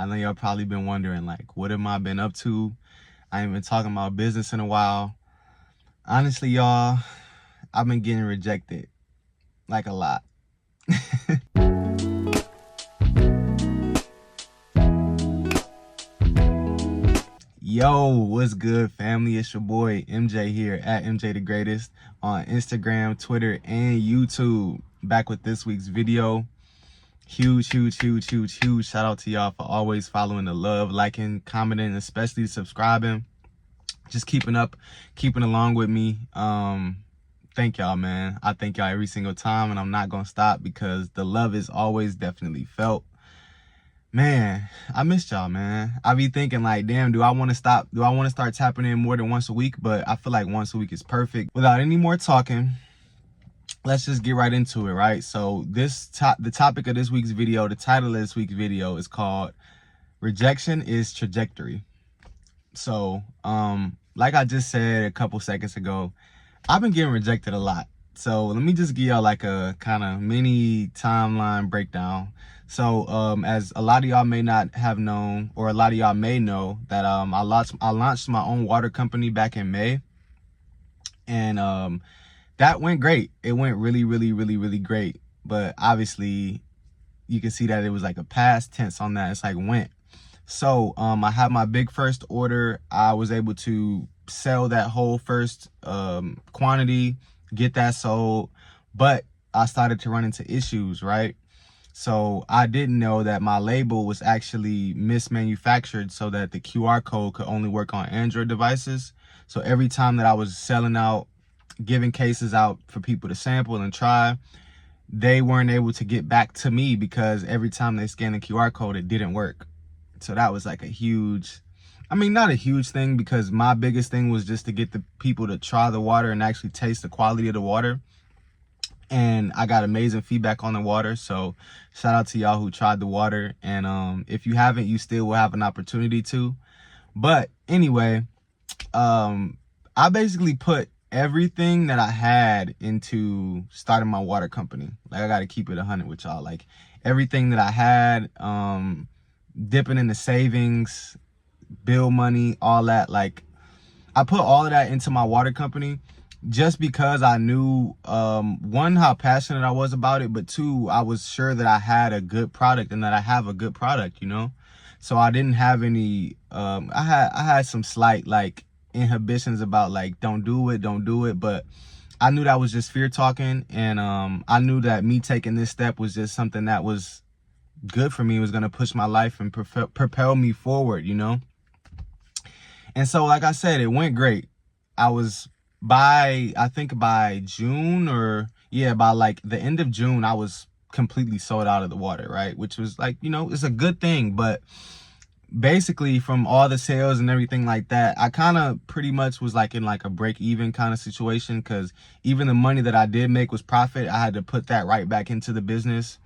I know y'all probably been wondering, like, what have I been up to? I ain't been talking about business in a while. Honestly, y'all, I've been getting rejected, like a lot. Yo, what's good, family? It's your boy MJ here at MJ the Greatest on Instagram, Twitter, and YouTube. Back with this week's video. Huge shout out to y'all for always following the love, liking, commenting, especially subscribing. Just keeping along with me. Thank y'all, man. I thank y'all every single time, and I'm not gonna stop because the love is always definitely felt. Man, I missed y'all, man. I be thinking like, damn, do I want to stop? Do I want to start tapping in more than once a week? But I feel like once a week is perfect. Without any more talking, let's just get right into it, right? So the topic of this week's video, the title of this week's video is called Rejection is Trajectory. So, like I just said a couple seconds ago, I've been getting rejected a lot. So let me just give y'all like a kind of mini timeline breakdown. So as a lot of y'all may not have known, or a lot of y'all may know, that I launched my own water company back in May. And that went great. It went really great. But obviously you can see that it was like a past tense on that. It's like went. So I had my big first order. I was able to sell that whole first quantity, get that sold, but I started to run into issues, right? So I didn't know that my label was actually mismanufactured so that the QR code could only work on Android devices. So every time that I was selling out, giving cases out for people to sample and try, they weren't able to get back to me because every time they scanned the QR code, it didn't work. So that was like a huge, I mean, not a huge thing, because my biggest thing was just to get the people to try the water and actually taste the quality of the water. And I got amazing feedback on the water. So shout out to y'all who tried the water. And if you haven't, you still will have an opportunity to. But anyway, I basically put everything that I had into starting my water company. Like, I got to keep it 100 with y'all. Like, everything that I had, dipping into savings, bill money, all that. Like, I put all of that into my water company just because I knew, one, how passionate I was about it, but two, I was sure that I had a good product and that I have a good product, you know? So I didn't have any, I had some slight like inhibitions about like, don't do it. But I knew that was just fear talking. And I knew that me taking this step was just something that was good for me. It was going to push my life and propel me forward, you know? And so, like I said, it went great. I was I think by June, or yeah, by like the end of June, I was completely sold out of the water, right? Which was like, you know, it's a good thing. But basically from all the sales and everything like that, I kind of pretty much was like in like a break even kind of situation, because even the money that I did make was profit. I had to put that right back into the business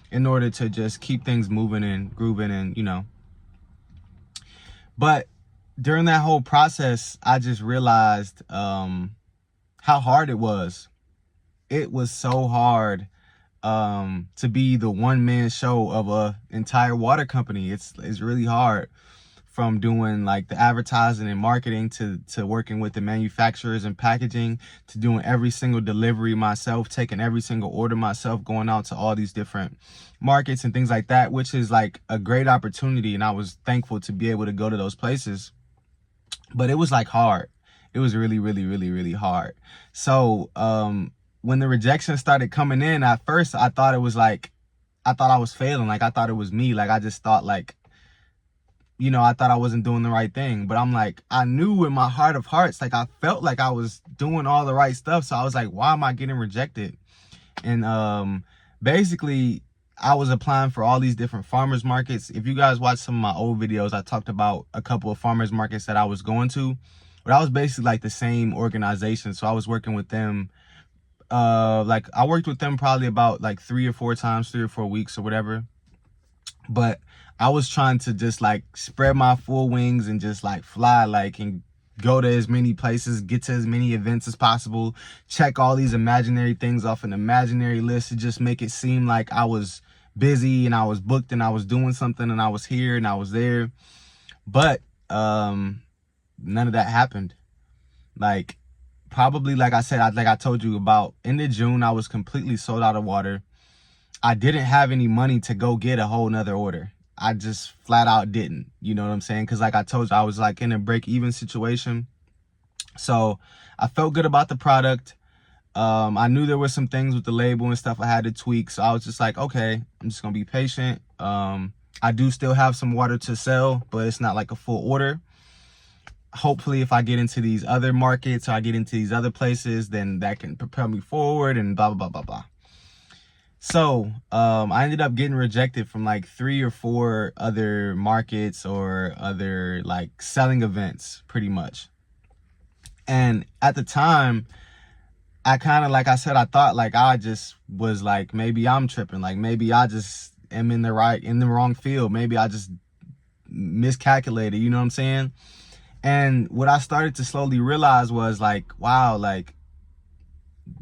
in order to just keep things moving and grooving, and you know. But during that whole process, I just realized how hard it was. It was so hard to be the one-man show of a entire water company. It's really hard, from doing like the advertising and marketing to working with the manufacturers and packaging, to doing every single delivery myself, taking every single order myself, going out to all these different markets and things like that, which is like a great opportunity. And I was thankful to be able to go to those places. But it was like hard. It was really hard. So when the rejection started coming in, at first I thought it was like, I thought I was failing. Like, I thought it was me. Like, I just thought like, you know, I thought I wasn't doing the right thing. But I'm like, I knew in my heart of hearts, like I felt like I was doing all the right stuff. So I was like, why am I getting rejected? And basically I was applying for all these different farmers markets. If you guys watch some of my old videos, I talked about a couple of farmers markets that I was going to, but I was basically like the same organization. So I was working with them. Like, I worked with them probably about like 3 or 4 weeks or whatever. But I was trying to just like spread my full wings and just like fly, like, and go to as many places, get to as many events as possible, check all these imaginary things off an imaginary list to just make it seem like I was busy and I was booked and I was doing something and I was here and I was there. But none of that happened. Like, probably, like I said, like I told you, about end of June, I was completely sold out of water. I didn't have any money to go get a whole nother order. I just flat out didn't, you know what I'm saying? Because like I told you, I was like in a break-even situation. So I felt good about the product. I knew there were some things with the label and stuff I had to tweak. So I was just like, okay, I'm just going to be patient. I do still have some water to sell, but it's not like a full order. Hopefully, if I get into these other markets or I get into these other places, then that can propel me forward and blah, blah, blah, blah, blah. So I ended up getting rejected from like 3 or 4 other markets or other like selling events, pretty much. And at the time, I kind of, like I said, I thought like I just was like, maybe I'm tripping. Like maybe I just am in the wrong field. Maybe I just miscalculated, you know what I'm saying? And what I started to slowly realize was like, wow, like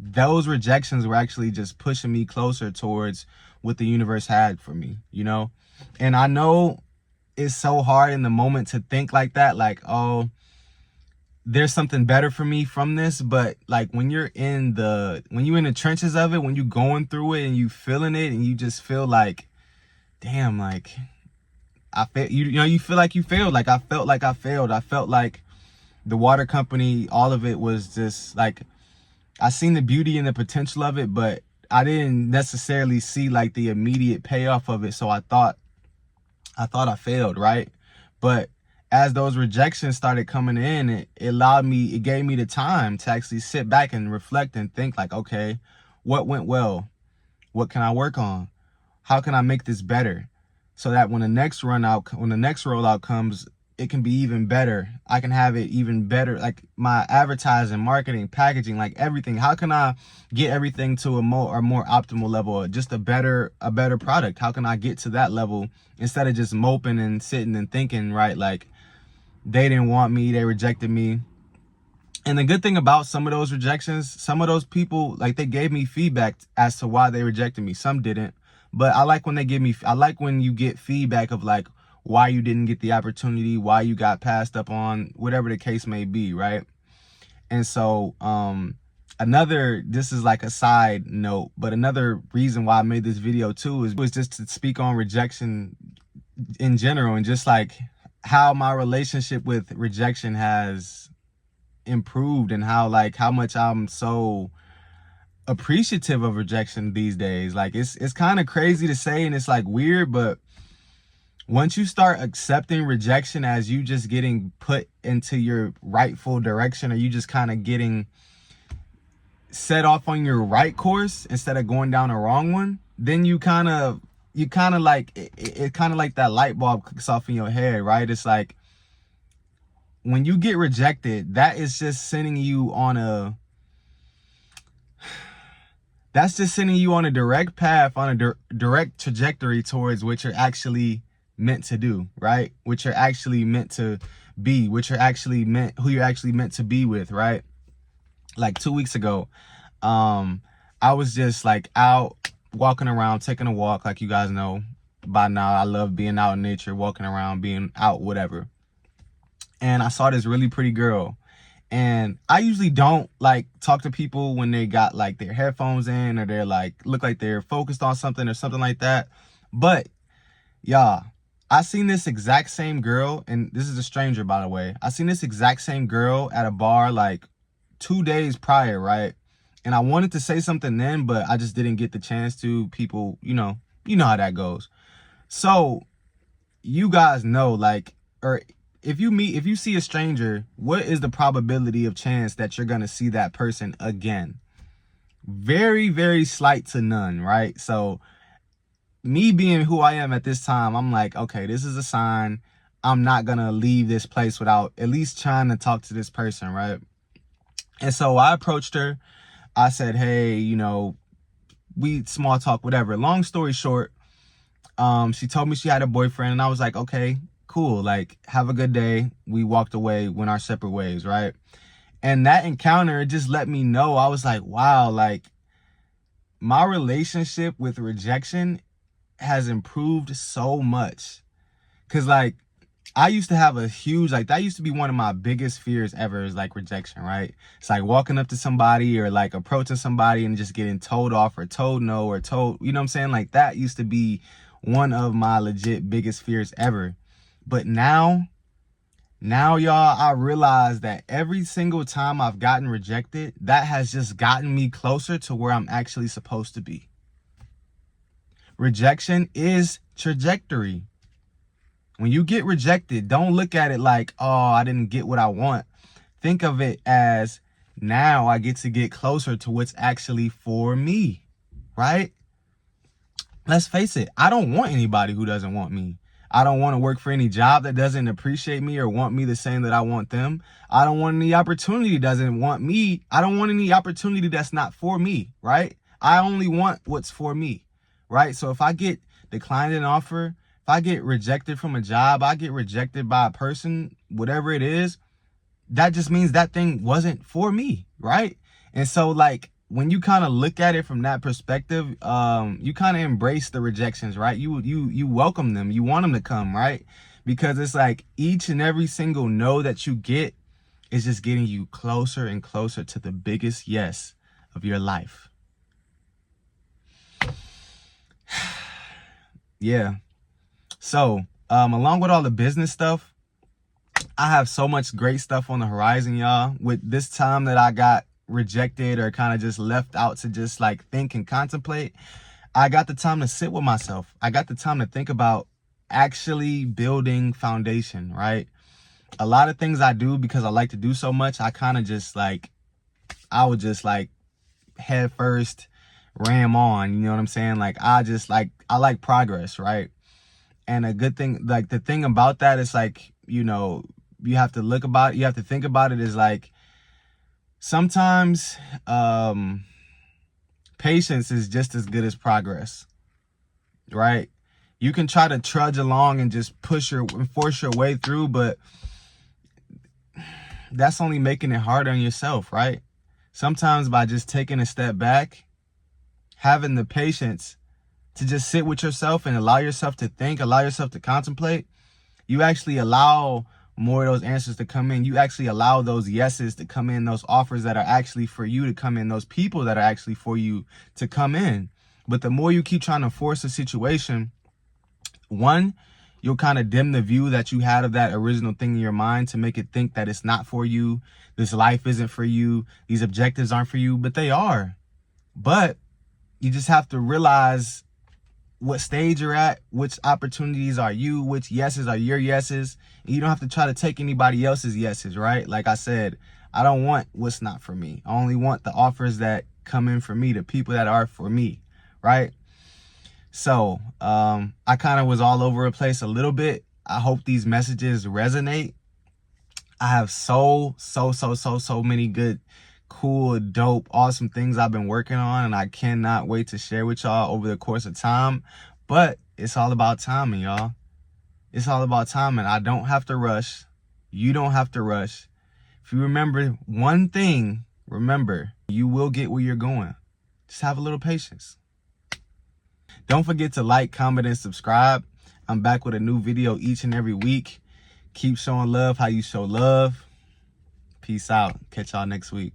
those rejections were actually just pushing me closer towards what the universe had for me, you know? And I know it's so hard in the moment to think like that, like, oh, there's something better for me from this. But like when you're in the trenches of it, when you're going through it and you feeling it and you just feel like, damn, like I feel, you know, you feel like you failed. Like I felt like I failed. I felt like the water company, all of it was just like, I seen the beauty and the potential of it, but I didn't necessarily see like the immediate payoff of it. So I thought I failed, right? But as those rejections started coming in, it gave me the time to actually sit back and reflect and think like, okay, what went well? What can I work on? How can I make this better? So that when the next rollout comes, it can be even better. I can have it even better. Like my advertising, marketing, packaging, like everything. How can I get everything to a more optimal level? Just a better product. How can I get to that level instead of just moping and sitting and thinking, right? Like they didn't want me, they rejected me. And the good thing about some of those rejections, some of those people, like they gave me feedback as to why they rejected me. Some didn't. But I like when I like when you get feedback of like why you didn't get the opportunity, why you got passed up on, whatever the case may be, right? And so this is like a side note, but another reason why I made this video too was just to speak on rejection in general and just like how my relationship with rejection has improved and how much I'm so appreciative of rejection these days. Like it's kind of crazy to say and it's like weird, but once you start accepting rejection as you just getting put into your rightful direction, or you just kind of getting set off on your right course instead of going down a wrong one, then you kind of like it kind of like that light bulb clicks off in your head, right? It's like when you get rejected, that is just sending you on a direct path, on a direct trajectory towards what you're actually meant to do, right? What you're actually meant to be, who you're actually meant to be with, right? Like 2 weeks ago, I was just like out walking around, taking a walk. Like you guys know by now, I love being out in nature, walking around, being out, whatever. And I saw this really pretty girl. And I usually don't like talk to people when they got like their headphones in or they're like look like they're focused on something or something like that. But y'all, I seen this exact same girl, and this is a stranger, by the way. I seen this exact same girl at a bar like 2 days prior, right? And I wanted to say something then, but I just didn't get the chance to. People, you know how that goes. So you guys know, like, or if you see a stranger, what is the probability of chance that you're gonna see that person again? Very, very slight to none, right? So me being who I am at this time, I'm like, okay, this is a sign. I'm not gonna leave this place without at least trying to talk to this person, right? And so I approached her. I said, hey, we small talk, whatever. Long story short, she told me she had a boyfriend, and I was like, okay, cool, like, have a good day. We walked away, went our separate ways, right? And that encounter just let me know, I was like, wow, like, my relationship with rejection has improved so much. Cause like, I used to have a huge, like, that used to be one of my biggest fears ever, is like rejection, right? It's like walking up to somebody or like approaching somebody and just getting told off or told no or told, you know what I'm saying? Like, that used to be one of my legit biggest fears ever. But now y'all, I realize that every single time I've gotten rejected, that has just gotten me closer to where I'm actually supposed to be. Rejection is trajectory. When you get rejected, don't look at it like, oh, I didn't get what I want. Think of it as, now I get to get closer to what's actually for me, right? Let's face it, I don't want anybody who doesn't want me. I don't want to work for any job that doesn't appreciate me or want me the same that I want them. I don't want any opportunity that doesn't want me. I don't want any opportunity that's not for me, right? I only want what's for me, right? So if I get declined an offer, if I get rejected from a job, I get rejected by a person, whatever it is, that just means that thing wasn't for me, right? And so like, when you kind of look at it from that perspective, you kind of embrace the rejections, right? You welcome them. You want them to come, right? Because it's like each and every single no that you get is just getting you closer and closer to the biggest yes of your life. Yeah. So, along with all the business stuff, I have so much great stuff on the horizon, y'all. With this time that I got rejected or kind of just left out to just like think and contemplate, I got the time to sit with myself. I got the time to think about actually building foundation, right? A lot of things I do because I like to do so much, I kind of just like, I would just like head first ram on, you know what I'm saying? Like, I like progress, right? And a good thing, like the thing about that is like, you know, you have to think about it is like, sometimes patience is just as good as progress, right? You can try to trudge along and just force your way through, but that's only making it harder on yourself, right? Sometimes by just taking a step back, having the patience to just sit with yourself and allow yourself to think, allow yourself to contemplate, you actually allow more of those answers to come in. You actually allow those yeses to come in, those offers that are actually for you to come in, those people that are actually for you to come in. But the more you keep trying to force a situation, one, you'll kind of dim the view that you had of that original thing in your mind to make it think that it's not for you. This life isn't for you. These objectives aren't for you, but they are. But you just have to realize what stage you're at, which opportunities are you, which yeses are your yeses. And you don't have to try to take anybody else's yeses, right? Like I said, I don't want what's not for me. I only want the offers that come in for me, the people that are for me, right? So I kind of was all over the place a little bit. I hope these messages resonate. I have so many good, cool, dope, awesome things I've been working on, and I cannot wait to share with y'all over the course of time. But it's all about timing, y'all. It's all about timing. I don't have to rush. You don't have to rush. If you remember one thing, remember, you will get where you're going. Just have a little patience. Don't forget to like, comment, and subscribe. I'm back with a new video each and every week. Keep showing love how you show love. Peace out. Catch y'all next week.